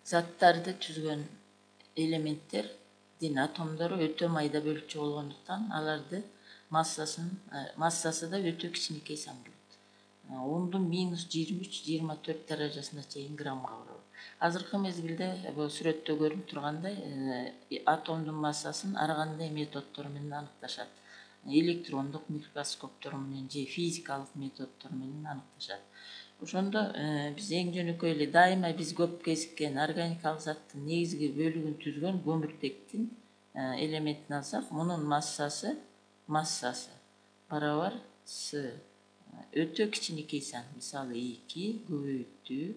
Заттарды түзгөн элементтердин атомдору өтө майда бөлүкчө болгондуктан аларды массасы да өтө кичинекей саналат. 10⁻23-24 даражасына чейин граммга барат. Азыркы мезгилде бул сүрөттө көрүнүп тургандай атомдун массасын ар кандай методдор менен аныкташат. Электрондук микроскоптор менен же физикалык методдор менен аныкташат. Ошондо биз эң жөнөкөй эле дайыма биз көп кезиккен органикалык заттын негизги бөлүгүн түзгөн көмүртектин элементин алсак, мунун массасы барабар С. Өтө кичинекей сан, мисалы 2 көбөйтүү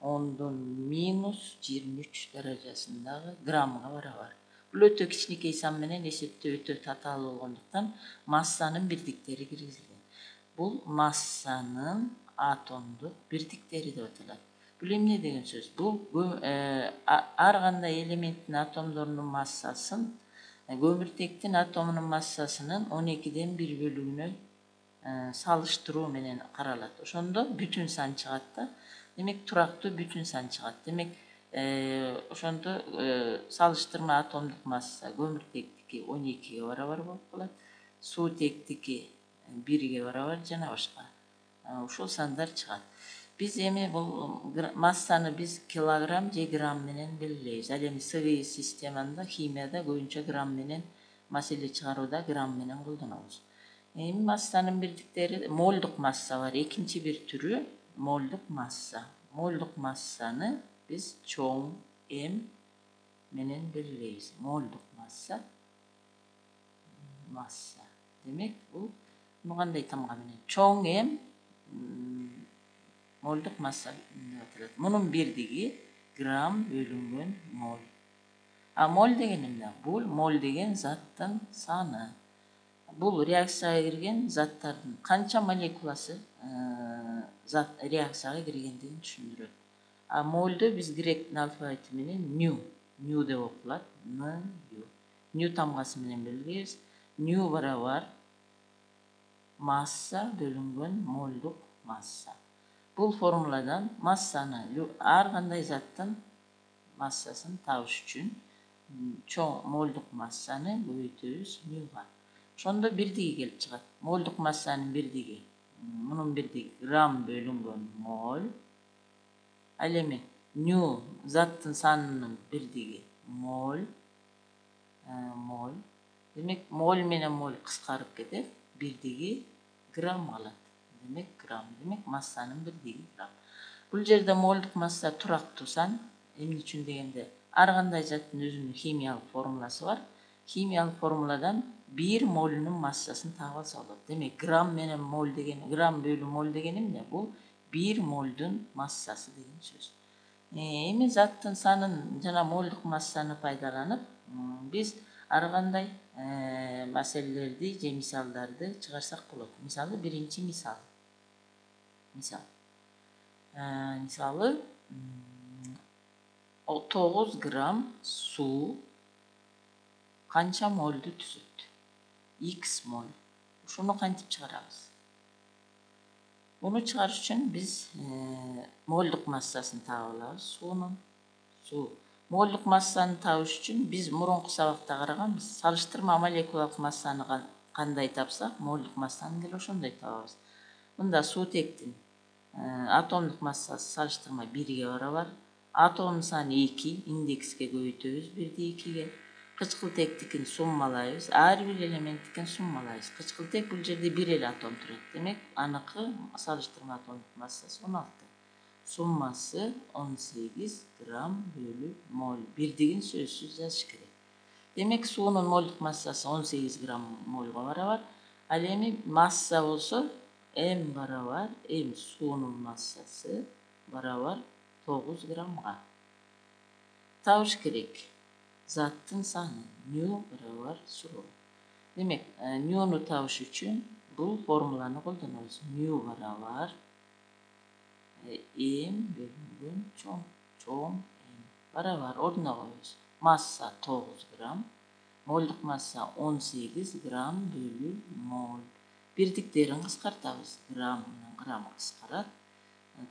10⁻23 даражасындагы граммга барабар. Бул өтө кичинекей сан менен эсептөө өтө татаал болгондуктан массанын бирдиктери киргизилген. Бул массанын атомдук бирдиктери деп аталат. Бул эмне деген сөз? Бул ар кандай элементтин атомдорунун массасын көмүртектин атомунун массасынын 12ден 1 бөлүгүнө салыштыруу менен каралат. Ошондо бүтүн сан чыгат да. Демек турактуу бүтүн сан чыгат. Демек ошондо салыштырма атомдук масса көмүртектики 12ге барабар болуп калат. Суутектики 1ге барабар жана башка. Ушул сандар чыгат. Биз эми бул массаны биз килограмм же грамм менен белгилейбиз. Ал эми СГИ системасында химияда көбүнчө грамм менен маселе чыгарууда грамм менен колдонобуз. Эми массанын бирдиктери молдук масса бар. Экинчи бир түрү молдук масса. Молдук массаны биз чоң М менен белгилейбиз. Молдук масса. Демек бул кандай тамга менен? Чоң М молдук масса деп аталат. Мунун бирдиги грамм бөлүнгөн моль. Моль деген эмне? Бул моль деген заттын саны. Бул реакцияга кирген заттардын канча молекуласы реакцияга киргендигин түшүндүрөт. Мольду биз гректин алфавити менен ню деп окулат. Ню тамгасы менен белгилейбиз. Ню барабар масса бөлүнгөн молдук масса. Бул формуладан массаны ар кандай заттын массасын табыш үчүн чоң молдук массаны көбөйтөбүз нюга. Ошондо бирдиги келип чыгат. Молдук массанын бирдиги. Мунун бирдиги грамм бөлүнгөн моль. Ал эми ню заттын санынын бирдиги моль. Демек моль менен моль кыскарып кетет. Бирдиги грамм калат. Демек грамм. Демек массанын бирдиги грамм. Бул жерде молдук масса турактуу сан. Эмне үчүн дегенде ар кандай заттын өзүнүн химиялык формуласы бар. Химиялык формуладан 1 молунун массасын таап алса болот. Демек грамм менен моль деген, грамм бөлү моль деген эмне? Бул 1 молдун массасы деген сөз. Эми заттын санын жана молдук массаны пайдаланып, биз ар кандай маселелерди же мисалдарды чыгарсак болот. Мисалы, биринчи мисал. Мисалы 9 грамм суу канча мольду түзөт? X моль. Ушуну кантип чыгарабыз? Буну чыгарыш үчүн биз молдук массасын таап алабыз. Суунун. Молдук массаны табыш үчүн биз мурунку сабакта караганбыз. Салыштырма молекулалык массаны кандай тапсак, молдук массаны деле ошондой табабыз. Мында суутектин атомдук массасы салыштырма 1ге барабар. Атом саны 2, индекске көбөйтөбүз 1ди 2ге. Кычкылтектикин суммалайбыз. Ар бир элементтикин суммалайбыз. Кычкылтек бул жерде бир эле атом турат. Демек, аныкы салыштырма атомдук массасы 16. Суммасы 18 грамм бөлү моль. Бирдигин сөзсүз жазыш керек. Демек, суунун молдук массасы 18 грамм мольга барабар. Ал эми масса болсо М барабар, суунун массасы барабар 9 граммга. Табыш керек. Заттын саны ню барабар суроо. Демек, нюну табыш үчүн бул формуланы колдонобуз. Ню барабар М бөлүнгөн чоң М барабар ордуна коебуз. Масса 9 грамм, молдук масса 18 грамм бөлү моль. Бирдиктерин кыскартабыз. Грамм менен грамм кыскарат.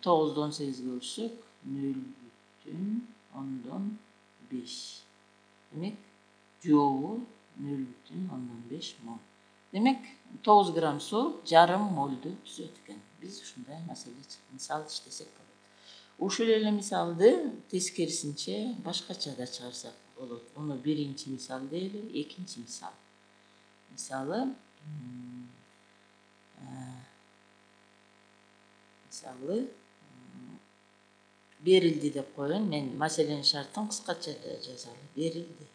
9ду 18ге бөлсөк 0,5 0,5. Demek жоğu 0,5 mol. Demek 9 gram su жарым молду түзөт экен. Биз ушундай мисал иштесек болот. Ушул эле мисалды тескерисинче башкача да чыгарсак болот. Муну биринчи мисал дейли, экинчи мисал. Мисалы берилди деп коеюн. Мен маселенин шартын кыскача жазалы. Берилди.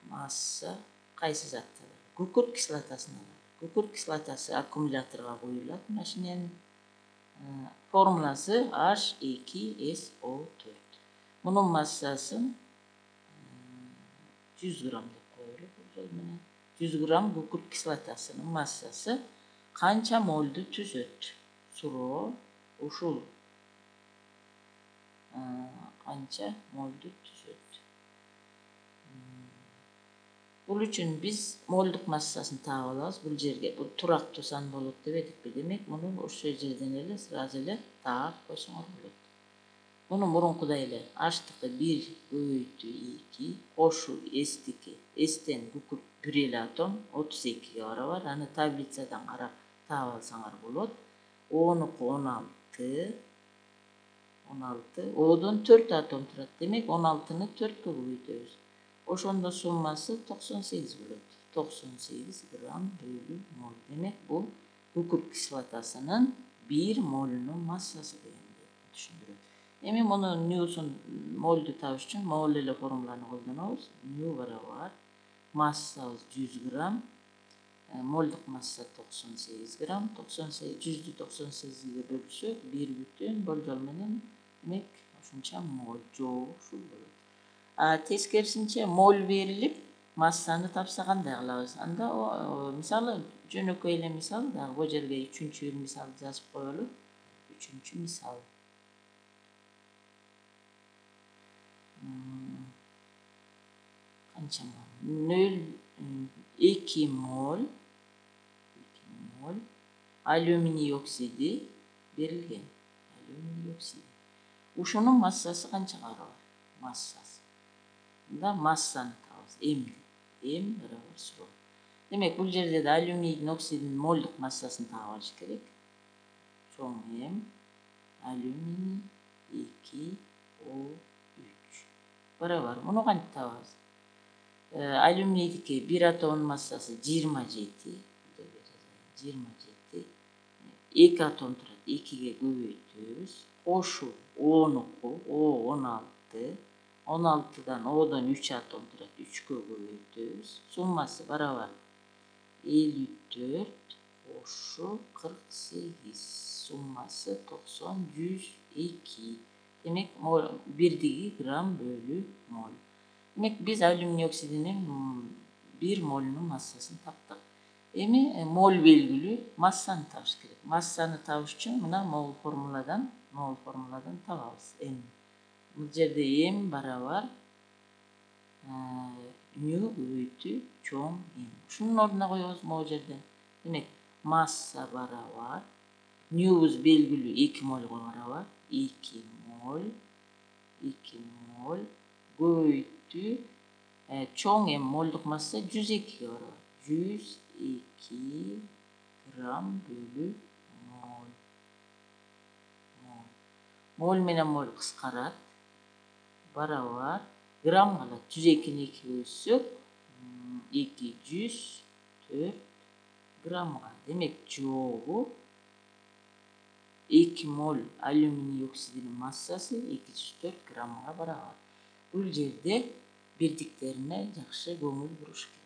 Масса кайсы заттар? Күкүрт кислотасын алалы. Күкүрт кислотасы аккумуляторго куюлат. Машиненин формуласы H2SO4. Мунун массасын 100 грамм деп коелу. 100 грамм күкүрт кислотасынын массасы канча молду түзөт? Суроо ушул канча молду түзөт? Бул үчүн биз молдук массасын таап алабыз. Бул жерге бул турактуу сан болот деп эдикпи. Демек муну ошол жерден эле сразу эле таап койсоңор болот. Муну мурункудай эле H-тыкы 1 көбөйтүү 2 кошу S-тики. S-тен күкүрт 1 эле атом 32ге барабар. Аны таблицадан карап таап алсаңар болот. О-нуку 16. О'дон 4 атом турат. Демек 16-ны 4-кө көбөйтөбүз. Ошондо суммасы 98 болот. 98 грамм бөлү мол. Демек бул күкүрт кислотасынын 1 молунун массасы дегенди түшүндүрөт. Эми муну ньюсун молду табыш үчүн мол эле формуланы колдонобуз. Нью барабар массабыз 100 грамм, молдук масса 98 грамм, 100'дү 98ге бөлсөк 1 бүтүн болжол менен демек ошонча мол жоо ушул болот. Тескерисинче мол берилип массаны тапса кандай кылабыз? Анда мисалы жөнөкөй эле мисал, дагы бул жерге 3-чү бир мисалды жазып коелу. 3-чү мисал. Канча мол? 0,2 мол алюминий оксиди берилген. Алюминий оксиди. Ушунун массасы канча барабар? Массасы. Мында массаны табабыз. М барабар суроо. Демек бул жерде да алюминий оксидинин молдук массасын таап алыш керек. Чоң М алюминий 2O3 барабар. Муну кантип табабыз? Алюминийдики 1 атомдун массасы 27. 27. 2 атом турат. 2ге көбөйтөбүз. Кошу O'нуку O 16. 16дан O'дон 3 атом турат. 3кө көбөйтөбүз. Суммасы барабар 54 кошу 48. Суммасы 90 102. Демек бирдиги грамм бөлү мол. Демек биз алюминий оксидинин 1 молунун массасын таптык. Эми мол белгилүү массаны табыш керек. Массаны табыш үчүн мына мол формуладан табабыз. М. Бул жерде М барабар ню көбөйтүү чоң М. Ушунун ордуна коебуз могу жерде. Демек масса барабар ньюбуз белгилүү 2 молго барабар. 2 мол көбөйтүү чоң М молдук масса 102ге барабар. 102 грамм бөлү мол. Мол менен мол кыскарат. Барабар грамм калат. 102-ни 2 бөлсөк 204 граммга. Демек жоогу 2 мол алюминий оксидинин массасы 204 граммга барабар. Бул жерде бирдиктерине жакшы көңүл буруш керек.